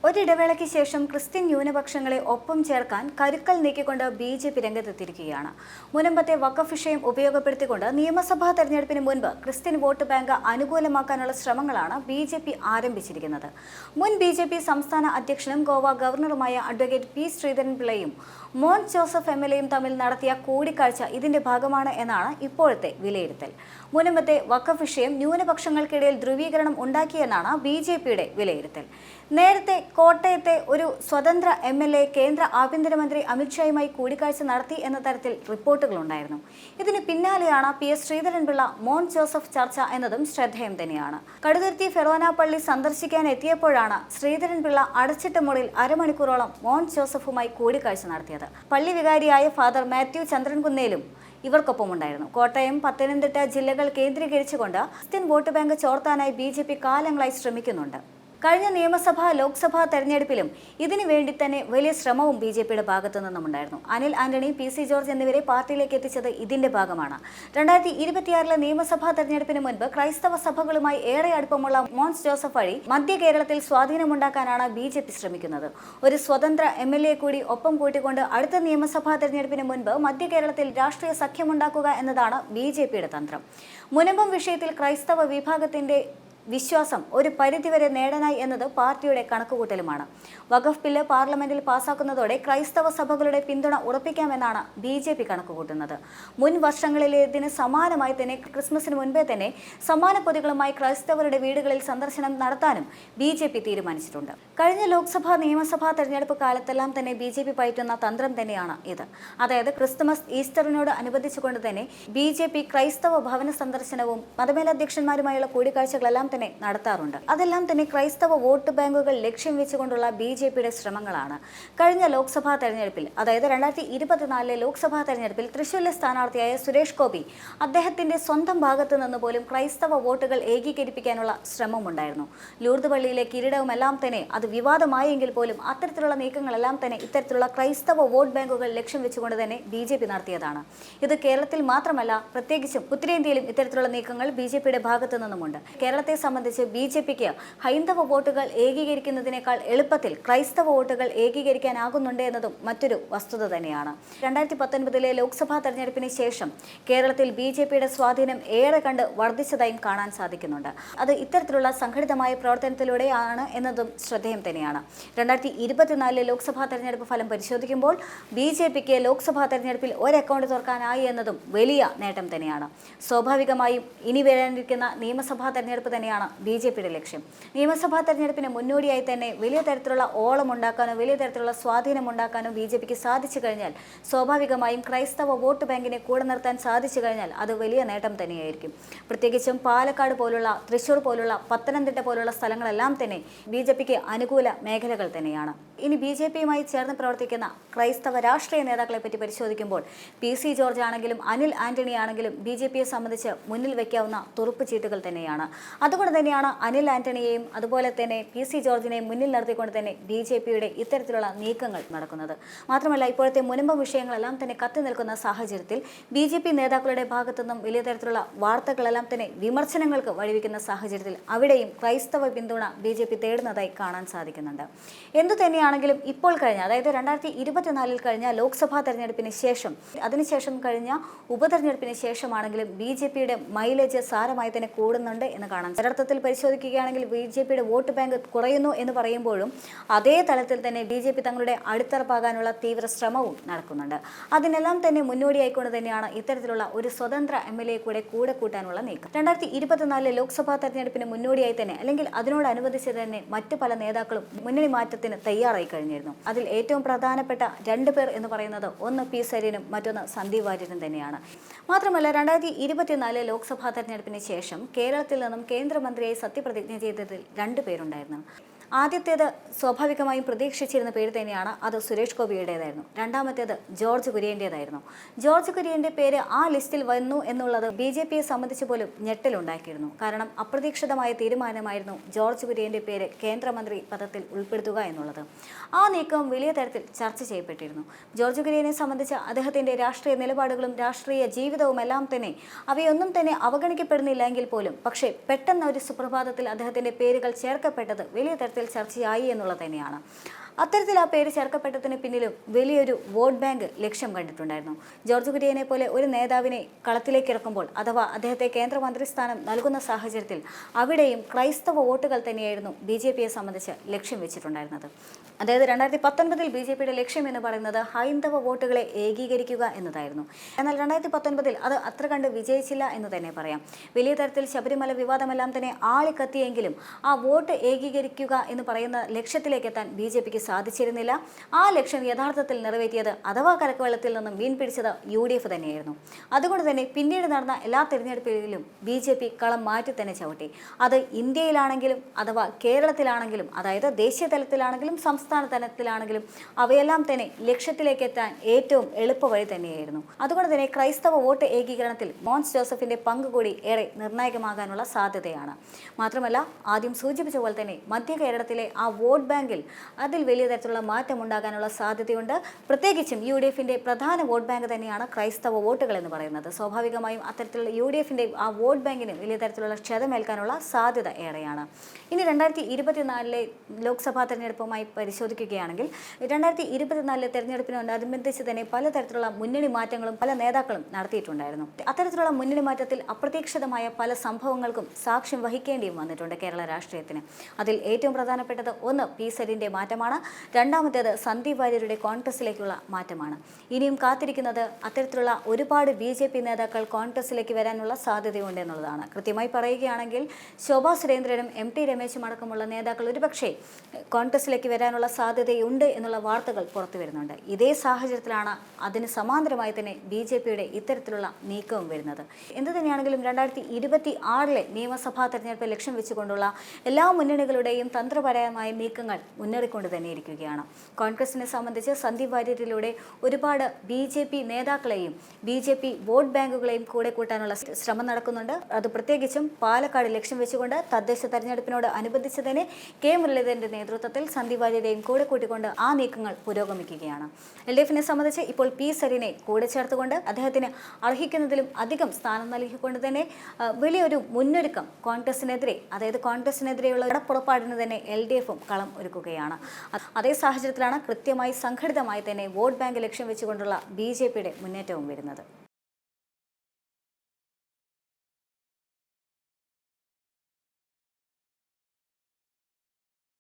ഒരിടവേളയ്ക്ക് ശേഷം ക്രിസ്ത്യൻ ന്യൂനപക്ഷങ്ങളെ ഒപ്പം ചേർക്കാൻ കരുക്കൾ നീക്കിക്കൊണ്ട് ബി.ജെ.പി രംഗത്തെത്തിയിരിക്കുകയാണ്. മുൻപത്തെ വഖഫ് വിഷയം ഉപയോഗപ്പെടുത്തിക്കൊണ്ട് നിയമസഭാ തെരഞ്ഞെടുപ്പിന് മുൻപ് ക്രിസ്ത്യൻ വോട്ട് ബാങ്ക് അനുകൂലമാക്കാനുള്ള ശ്രമങ്ങളാണ് ബി.ജെ.പി ആരംഭിച്ചിരിക്കുന്നത്. മുൻ ബി.ജെ.പി സംസ്ഥാന അധ്യക്ഷനും ഗോവ ഗവർണറുമായ അഡ്വക്കേറ്റ് പി. ശ്രീധരൻപിള്ളയും മോൻസ് ജോസഫ് എം.എൽ.എയും തമ്മിൽ നടത്തിയ കൂടിക്കാഴ്ച ഇതിന്റെ ഭാഗമാണ് എന്നാണ് ഇപ്പോഴത്തെ വിലയിരുത്തൽ. മുൻപത്തെ വഖഫ് വിഷയം ന്യൂനപക്ഷങ്ങൾക്കിടയിൽ ധ്രുവീകരണം ഉണ്ടാക്കിയെന്നാണ് ബി.ജെ.പിയുടെ വിലയിരുത്തൽ. നേരത്തെ കോട്ടയത്തെ ഒരു സ്വതന്ത്ര എം.എൽ.എ കേന്ദ്ര ആഭ്യന്തരമന്ത്രി അമിത്ഷായുമായി കൂടിക്കാഴ്ച നടത്തി എന്ന തരത്തിൽ റിപ്പോർട്ടുകളുണ്ടായിരുന്നു. ഇതിന് പിന്നാലെയാണ് P. S. Sreedharan Pillai Mons Joseph ചർച്ച എന്നതും ശ്രദ്ധേയം തന്നെയാണ്. കടുതുരുത്തി ഫെറോന പള്ളി സന്ദർശിക്കാൻ എത്തിയപ്പോഴാണ് ശ്രീധരൻപിള്ള അടച്ചിട്ട മുറിയിൽ അരമണിക്കൂറോളം മോൻസ് ജോസഫുമായി കൂടിക്കാഴ്ച നടത്തിയത്. പള്ളി വികാരിയായ ഫാദർ മാത്യു ചന്ദ്രൻകുന്നേലും ഇവർക്കൊപ്പമുണ്ടായിരുന്നു. കോട്ടയം, പത്തനംതിട്ട ജില്ലകൾ കേന്ദ്രീകരിച്ചുകൊണ്ട് ക്രിസ്ത്യൻ വോട്ട് ബാങ്ക് ചോർത്താനായി ബി.ജെ.പി കാലങ്ങളായി ശ്രമിക്കുന്നുണ്ട്. കഴിഞ്ഞ നിയമസഭാ ലോക്സഭാ തെരഞ്ഞെടുപ്പിലും ഇതിനു വേണ്ടി തന്നെ വലിയ ശ്രമവും ബി.ജെ.പിയുടെ ഭാഗത്തു നിന്നുമുണ്ടായിരുന്നു. Anil Antony, P. C George എന്നിവരെ പാർട്ടിയിലേക്ക് എത്തിച്ചത് ഇതിന്റെ ഭാഗമാണ്. 2026 നിയമസഭാ തെരഞ്ഞെടുപ്പിന് മുൻപ് ക്രൈസ്തവ സഭകളുമായി ഏറെ അടുപ്പമുള്ള മോൻസ് ജോസഫ് വഴി മധ്യ കേരളത്തിൽ സ്വാധീനമുണ്ടാക്കാനാണ് ബി.ജെ.പി ശ്രമിക്കുന്നത്. ഒരു സ്വതന്ത്ര എം.എൽ.എ കൂടി ഒപ്പം കൂട്ടിക്കൊണ്ട് അടുത്ത നിയമസഭാ തെരഞ്ഞെടുപ്പിന് മുൻപ് മധ്യ കേരളത്തിൽ രാഷ്ട്രീയ സഖ്യമുണ്ടാക്കുക എന്നതാണ് ബി.ജെ.പിയുടെ തന്ത്രം. മുനമ്പം വിഷയത്തിൽ ക്രൈസ്തവ വിഭാഗത്തിന്റെ വിശ്വാസം ഒരു പരിധിവരെ നേടാനായി എന്നത് പാർട്ടിയുടെ കണക്കുകൂട്ടലുമാണ്. വഖഫ് ബില്ല് പാർലമെന്റിൽ പാസാക്കുന്നതോടെ ക്രൈസ്തവ സഭകളുടെ പിന്തുണ ഉറപ്പിക്കാമെന്നാണ് ബി.ജെ.പി കണക്കുകൂട്ടുന്നത്. മുൻ വർഷങ്ങളിലേതിന് സമാനമായി തന്നെ ക്രിസ്മസിന് മുൻപേ തന്നെ സമാന പൊതികളുമായി ക്രൈസ്തവരുടെ വീടുകളിൽ സന്ദർശനം നടത്താനും ബി.ജെ.പി തീരുമാനിച്ചിട്ടുണ്ട്. കഴിഞ്ഞ ലോക്സഭാ നിയമസഭാ തെരഞ്ഞെടുപ്പ് കാലത്തെല്ലാം തന്നെ ബി.ജെ.പി പയറ്റുന്ന തന്ത്രം തന്നെയാണ് ഇത്. അതായത് ക്രിസ്തുമസ്, ഈസ്റ്ററിനോട് അനുബന്ധിച്ചുകൊണ്ട് തന്നെ ബി.ജെ.പി ക്രൈസ്തവ ഭവന സന്ദർശനവും മതമേലധ്യക്ഷന്മാരുമായുള്ള കൂടിക്കാഴ്ചകളെല്ലാം തന്നെ നടത്താറുണ്ട്. അതെല്ലാം തന്നെ ക്രൈസ്തവ വോട്ട് ബാങ്കുകൾ ലക്ഷ്യം വെച്ചുകൊണ്ടുള്ള ബി.ജെ.പിയുടെ ശ്രമങ്ങളാണ്. കഴിഞ്ഞ ലോക്സഭാ തെരഞ്ഞെടുപ്പിൽ, അതായത് 2024 ലോക്സഭാ തെരഞ്ഞെടുപ്പിൽ തൃശ്ശൂരിലെ സ്ഥാനാർത്ഥിയായ സുരേഷ് ഗോപി അദ്ദേഹത്തിന്റെ സ്വന്തം ഭാഗത്തു നിന്ന് പോലും ക്രൈസ്തവ വോട്ടുകൾ ഏകീകരിപ്പിക്കാനുള്ള ശ്രമമുണ്ടായിരുന്നു. ലൂർദ് പള്ളിയിലെ കിരീടവുമെല്ലാം തന്നെ അത് വിവാദമായെങ്കിൽ പോലും അത്തരത്തിലുള്ള നീക്കങ്ങളെല്ലാം തന്നെ ഇത്തരത്തിലുള്ള ക്രൈസ്തവ വോട്ട് ബാങ്കുകൾ ലക്ഷ്യം വെച്ചുകൊണ്ട് തന്നെ ബി.ജെ.പി നടത്തിയതാണ്. ഇത് കേരളത്തിൽ മാത്രമല്ല, പ്രത്യേകിച്ചും ഉത്തരേന്ത്യയിലും ഇത്തരത്തിലുള്ള നീക്കങ്ങൾ ബി.ജെ.പിയുടെ ഭാഗത്തു നിന്നുമുണ്ട്. കേരളത്തെ സംബന്ധിച്ച് ബി.ജെ.പിക്ക് ഹൈന്ദവ വോട്ടുകൾ ഏകീകരിക്കുന്നതിനേക്കാൾ എളുപ്പത്തിൽ ക്രൈസ്തവ വോട്ടുകൾ ഏകീകരിക്കാനാകുന്നുണ്ട് എന്നതും മറ്റൊരു വസ്തുത തന്നെയാണ്. 2019 ലോക്സഭാ തെരഞ്ഞെടുപ്പിന് ശേഷം കേരളത്തിൽ ബി.ജെ.പിയുടെ സ്വാധീനം ഏറെ കണ്ട് വർദ്ധിച്ചതായും കാണാൻ സാധിക്കുന്നുണ്ട്. അത് ഇത്തരത്തിലുള്ള സംഘടിതമായ പ്രവർത്തനത്തിലൂടെയാണ് എന്നതും ശ്രദ്ധേയം തന്നെയാണ്. 2024 ലോക്സഭാ തെരഞ്ഞെടുപ്പ് ഫലം പരിശോധിക്കുമ്പോൾ ബി.ജെ.പിക്ക് ലോക്സഭാ തെരഞ്ഞെടുപ്പിൽ ഒരു അക്കൗണ്ട് തുറക്കാനായി എന്നതും വലിയ നേട്ടം തന്നെയാണ്. സ്വാഭാവികമായും ഇനി വരാനിരിക്കുന്ന നിയമസഭാ തെരഞ്ഞെടുപ്പ് തന്നെയാണ് ബി.ജെ.പിയുടെ ലക്ഷ്യം. നിയമസഭാ തെരഞ്ഞെടുപ്പിന് മുന്നോടിയായി തന്നെ വലിയ തരത്തിലുള്ള ഓളം ഉണ്ടാക്കാനോ വലിയ തരത്തിലുള്ള സ്വാധീനം ഉണ്ടാക്കാനോ ബി.ജെ.പിക്ക് സാധിച്ചു കഴിഞ്ഞാൽ സ്വാഭാവികമായും ക്രൈസ്തവ വോട്ട് ബാങ്കിനെ കൂടെ നിർത്താൻ സാധിച്ചു കഴിഞ്ഞാൽ അത് വലിയ നേട്ടം തന്നെയായിരിക്കും. പ്രത്യേകിച്ചും പാലക്കാട് പോലുള്ള, തൃശ്ശൂർ പോലുള്ള, പത്തനംതിട്ട പോലുള്ള സ്ഥലങ്ങളെല്ലാം തന്നെ ബി.ജെ.പിക്ക് അനുകൂല മേഖലകൾ തന്നെയാണ്. ഇനി ബി.ജെ.പിയുമായി ചേർന്ന് പ്രവർത്തിക്കുന്ന ക്രൈസ്തവ രാഷ്ട്രീയ നേതാക്കളെ പറ്റി പരിശോധിക്കുമ്പോൾ പി. സി ജോർജ് ആണെങ്കിലും അനിൽ ആന്റണി ആണെങ്കിലും ബി.ജെ.പിയെ സംബന്ധിച്ച് മുന്നിൽ വയ്ക്കാവുന്ന തുറുപ്പ് ചീട്ടുകൾ തന്നെയാണ്. അതുകൊണ്ട് തന്നെയാണ് അനിൽ ആന്റണിയെയും അതുപോലെ തന്നെ പി. സി ജോർജിനെയും മുന്നിൽ നിർത്തിക്കൊണ്ട് തന്നെ ബി.ജെ.പിയുടെ ഇത്തരത്തിലുള്ള നീക്കങ്ങൾ നടക്കുന്നത്. മാത്രമല്ല, ഇപ്പോഴത്തെ മുനമ്പം വിഷയങ്ങളെല്ലാം തന്നെ കത്തി നിൽക്കുന്ന സാഹചര്യത്തിൽ ബി.ജെ.പി നേതാക്കളുടെ ഭാഗത്തുനിന്നും വലിയ തരത്തിലുള്ള വാർത്തകളെല്ലാം തന്നെ വിമർശനങ്ങൾക്ക് വഴിവെക്കുന്ന സാഹചര്യത്തിൽ അവിടെയും ക്രൈസ്തവ പിന്തുണ ബി.ജെ.പി തേടുന്നതായി കാണാൻ സാധിക്കുന്നുണ്ട്. എന്തു തന്നെയാണെങ്കിലും ഇപ്പോൾ കഴിഞ്ഞ, അതായത് 2024 കഴിഞ്ഞ ലോക്സഭാ തെരഞ്ഞെടുപ്പിന് ശേഷം, അതിനുശേഷം കഴിഞ്ഞ ഉപതെരഞ്ഞെടുപ്പിന് ശേഷമാണെങ്കിലും ബി.ജെ.പിയുടെ മൈലേജ് സാരമായി തന്നെ കൂടുന്നുണ്ട് എന്ന് കാണാം. യഥാർത്ഥത്തിൽ പരിശോധിക്കുകയാണെങ്കിൽ ബി.ജെ.പിയുടെ വോട്ട് ബാങ്ക് കുറയുന്നു എന്ന് പറയുമ്പോഴും അതേ തലത്തിൽ തന്നെ ബി.ജെ.പി തങ്ങളുടെ അടിത്തറപ്പാകാനുള്ള തീവ്ര ശ്രമവും നടക്കുന്നുണ്ട്. അതിനെല്ലാം തന്നെ മുന്നോടിയായിക്കൊണ്ട് തന്നെയാണ് ഇത്തരത്തിലുള്ള ഒരു സ്വതന്ത്ര എം.എൽ.എ കൂടെ കൂട്ടാനുള്ള നീക്കം. 2024 ലോക്സഭാ തെരഞ്ഞെടുപ്പിന് മുന്നോടിയായി തന്നെ, അല്ലെങ്കിൽ അതിനോടനുബന്ധിച്ച് തന്നെ മറ്റു പല നേതാക്കളും മുന്നണി മാറ്റത്തിന് തയ്യാറായി കഴിഞ്ഞിരുന്നു. അതിൽ ഏറ്റവും പ്രധാനപ്പെട്ട 2 പേർ എന്ന് പറയുന്നത് ഒന്ന് പി. സരീനും മറ്റൊന്ന് സന്ദീപ് വാര്യരും തന്നെയാണ്. മാത്രമല്ല, 2024 ലോക്സഭാ തെരഞ്ഞെടുപ്പിന് ശേഷം കേരളത്തിൽ നിന്നും കേന്ദ്രമന്ത്രിയായി സത്യപ്രതിജ്ഞ ചെയ്തതിൽ 2 പേരുണ്ടായിരുന്നു. ആദ്യത്തേത് സ്വാഭാവികമായും പ്രതീക്ഷിച്ചിരുന്ന പേര് തന്നെയാണ്, അത് സുരേഷ് ഗോപിയുടേതായിരുന്നു. രണ്ടാമത്തേത് ജോർജ് കുര്യൻ്റേതായിരുന്നു. ജോർജ് കുര്യൻ്റെ പേര് ആ ലിസ്റ്റിൽ വന്നു എന്നുള്ളത് ബി.ജെ.പിയെ സംബന്ധിച്ച് പോലും ഞെട്ടലുണ്ടാക്കിയിരുന്നു. കാരണം അപ്രതീക്ഷിതമായ തീരുമാനമായിരുന്നു ജോർജ് കുര്യൻ്റെ പേര് കേന്ദ്രമന്ത്രി പദത്തിൽ ഉൾപ്പെടുത്തുക എന്നുള്ളത്. ആ നീക്കം വലിയ തരത്തിൽ ചർച്ച ചെയ്യപ്പെട്ടിരുന്നു. ജോർജ് കുര്യനെ സംബന്ധിച്ച് അദ്ദേഹത്തിൻ്റെ രാഷ്ട്രീയ നിലപാടുകളും രാഷ്ട്രീയ ജീവിതവും എല്ലാം തന്നെ അവയൊന്നും തന്നെ അവഗണിക്കപ്പെടുന്നില്ല എങ്കിൽ പോലും, പക്ഷേ പെട്ടെന്ന് ഒരു സുപ്രഭാതത്തിൽ അദ്ദേഹത്തിൻ്റെ പേരുകൾ ചേർക്കപ്പെട്ടത് വലിയ തരത്തിൽ യോഗത്തിൽ ചർച്ചയായി എന്നുള്ളത് തന്നെയാണ്. അത്തരത്തിൽ ആ പേര് ചേർക്കപ്പെട്ടതിന് പിന്നിലും വലിയൊരു വോട്ട് ബാങ്ക് ലക്ഷ്യം കണ്ടിട്ടുണ്ടായിരുന്നു. ജോർജ് കുര്യനെ പോലെ ഒരു നേതാവിനെ കളത്തിലേക്ക് ഇറക്കുമ്പോൾ അഥവാ അദ്ദേഹത്തെ കേന്ദ്രമന്ത്രി സ്ഥാനം നൽകുന്ന സാഹചര്യത്തിൽ അവിടെയും ക്രൈസ്തവ വോട്ടുകൾ തന്നെയായിരുന്നു BJPയെ സംബന്ധിച്ച് ലക്ഷ്യം വെച്ചിട്ടുണ്ടായിരുന്നത്. അതായത് 2019 BJPയുടെ ലക്ഷ്യം എന്ന് പറയുന്നത് ഹൈന്ദവ വോട്ടുകളെ ഏകീകരിക്കുക എന്നതായിരുന്നു. എന്നാൽ 2019 അത് അത്ര കണ്ട് വിജയിച്ചില്ല എന്ന് തന്നെ പറയാം. വലിയ തരത്തിൽ ശബരിമല വിവാദമെല്ലാം തന്നെ ആളിക്കത്തിയെങ്കിലും ആ വോട്ട് ഏകീകരിക്കുക എന്ന് പറയുന്ന ലക്ഷ്യത്തിലേക്ക് എത്താൻ BJPക്ക് സാധിച്ചിരുന്നില്ല. ആ ലക്ഷ്യം യഥാർത്ഥത്തിൽ നിറവേറ്റിയത് അഥവാ കരക്കുവെള്ളത്തിൽ നിന്നും മീൻ പിടിച്ചത് UDF തന്നെയായിരുന്നു. അതുകൊണ്ട് തന്നെ പിന്നീട് നടന്ന എല്ലാ തിരഞ്ഞെടുപ്പിലും BJP കളം മാറ്റി തന്നെ ചവിട്ടി. അത് ഇന്ത്യയിലാണെങ്കിലും അഥവാ കേരളത്തിലാണെങ്കിലും, അതായത് ദേശീയ തലത്തിലാണെങ്കിലും സംസ്ഥാന തലത്തിലാണെങ്കിലും അവയെല്ലാം തന്നെ ലക്ഷ്യത്തിലേക്ക് എത്താൻ ഏറ്റവും എളുപ്പവഴി തന്നെയായിരുന്നു. അതുകൊണ്ട് തന്നെ ക്രൈസ്തവ വോട്ട് ഏകീകരണത്തിൽ മോൻസ് ജോസഫിന്റെ പങ്ക് കൂടി ഏറെ നിർണായകമാകാനുള്ള സാധ്യതയാണ്. മാത്രമല്ല, ആദ്യം സൂചിപ്പിച്ച പോലെ തന്നെ മധ്യ കേരളത്തിലെ ആ വോട്ട് ബാങ്കിൽ അതിൽ വലിയ തരത്തിലുള്ള മാറ്റം ഉണ്ടാകാനുള്ള സാധ്യതയുണ്ട്. പ്രത്യേകിച്ചും UDFന്റെ പ്രധാന വോട്ട് ബാങ്ക് തന്നെയാണ് ക്രൈസ്തവ വോട്ടുകൾ എന്ന് പറയുന്നത്. സ്വാഭാവികമായും അത്തരത്തിലുള്ള UDFന്റെ ആ വോട്ട് ബാങ്കിന് വലിയ തരത്തിലുള്ള ക്ഷതമേൽക്കാനുള്ള സാധ്യത ഏറെയാണ്. ഇനി 2024 ലോക്സഭാ തെരഞ്ഞെടുപ്പുമായി പരിശോധിക്കുകയാണെങ്കിൽ 2024 തെരഞ്ഞെടുപ്പിനോടനുബന്ധിച്ച് തന്നെ പലതരത്തിലുള്ള മുന്നണി മാറ്റങ്ങളും പല നേതാക്കളും നടത്തിയിട്ടുണ്ടായിരുന്നു. അത്തരത്തിലുള്ള മുന്നണി മാറ്റത്തിൽ അപ്രതീക്ഷിതമായ പല സംഭവങ്ങൾക്കും സാക്ഷ്യം വഹിക്കേണ്ടിയും വന്നിട്ടുണ്ട് കേരള രാഷ്ട്രീയത്തിന്. അതിൽ ഏറ്റവും പ്രധാനപ്പെട്ടത് ഒന്ന് P. സരിന്റെ മാറ്റമാണ്. രണ്ടാമത്തേത് സന്ദീപ് വാര്യരുടെ കോൺഗ്രസിലേക്കുള്ള മാറ്റമാണ്. ഇനിയും കാത്തിരിക്കുന്നത് അത്തരത്തിലുള്ള ഒരുപാട് BJP നേതാക്കൾ കോൺഗ്രസിലേക്ക് വരാനുള്ള സാധ്യതയുണ്ട് എന്നുള്ളതാണ്. കൃത്യമായി പറയുകയാണെങ്കിൽ ശോഭാ സുരേന്ദ്രനും MT രമേശും അടക്കമുള്ള നേതാക്കൾ ഒരുപക്ഷെ കോൺഗ്രസിലേക്ക് വരാനുള്ള സാധ്യതയുണ്ട് എന്നുള്ള വാർത്തകൾ പുറത്തു വരുന്നുണ്ട്. ഇതേ സാഹചര്യത്തിലാണ് അതിന് സമാന്തരമായി തന്നെ BJPയുടെ ഇത്തരത്തിലുള്ള നീക്കവും വരുന്നത്. എന്തു തന്നെയാണെങ്കിലും 2026 നിയമസഭാ തെരഞ്ഞെടുപ്പ് ലക്ഷ്യം വെച്ചുകൊണ്ടുള്ള എല്ലാ മുന്നണികളുടെയും തന്ത്രപരമായ നീക്കങ്ങൾ മുന്നേറിക്കൊണ്ട് തന്നെ ഇരിക്കുകയാണ്. കോൺഗ്രസിനെ സംബന്ധിച്ച് സന്ദീപ് വാര്യരിലൂടെ ഒരുപാട് BJP നേതാക്കളെയും BJP വോട്ട് ബാങ്കുകളെയും കൂടെ കൂട്ടാനുള്ള ശ്രമം നടക്കുന്നുണ്ട്. അത് പ്രത്യേകിച്ചും പാലക്കാട് ലക്ഷ്യം വെച്ചുകൊണ്ട് തദ്ദേശ തെരഞ്ഞെടുപ്പിനോട് അനുബന്ധിച്ച് തന്നെ K. മുരളീധരന്റെ നേതൃത്വത്തിൽ സന്ദീപ് വാര്യരെയും കൂടെ കൂട്ടിക്കൊണ്ട് ആ നീക്കങ്ങൾ പുരോഗമിക്കുകയാണ്. LDFനെ സംബന്ധിച്ച് ഇപ്പോൾ P. സരിനെ കൂടെ ചേർത്തുകൊണ്ട് അദ്ദേഹത്തിന് അർഹിക്കുന്നതിലും അധികം സ്ഥാനം നൽകിക്കൊണ്ട് തന്നെ വലിയൊരു മുന്നൊരുക്കം കോൺഗ്രസിനെതിരെ, അതായത് കോൺഗ്രസിനെതിരെയുള്ള ഇടപ്പുറപ്പാടിന് തന്നെ LDFും കളം ഒരുക്കുകയാണ്. അതേ സാഹചര്യത്തിലാണ് കൃത്യമായി സംഘടിതമായി തന്നെ വോട്ട് ബാങ്ക് ലക്ഷ്യം വെച്ചുകൊണ്ടുള്ള BJPയുടെ മുന്നേറ്റവും വരുന്നത്.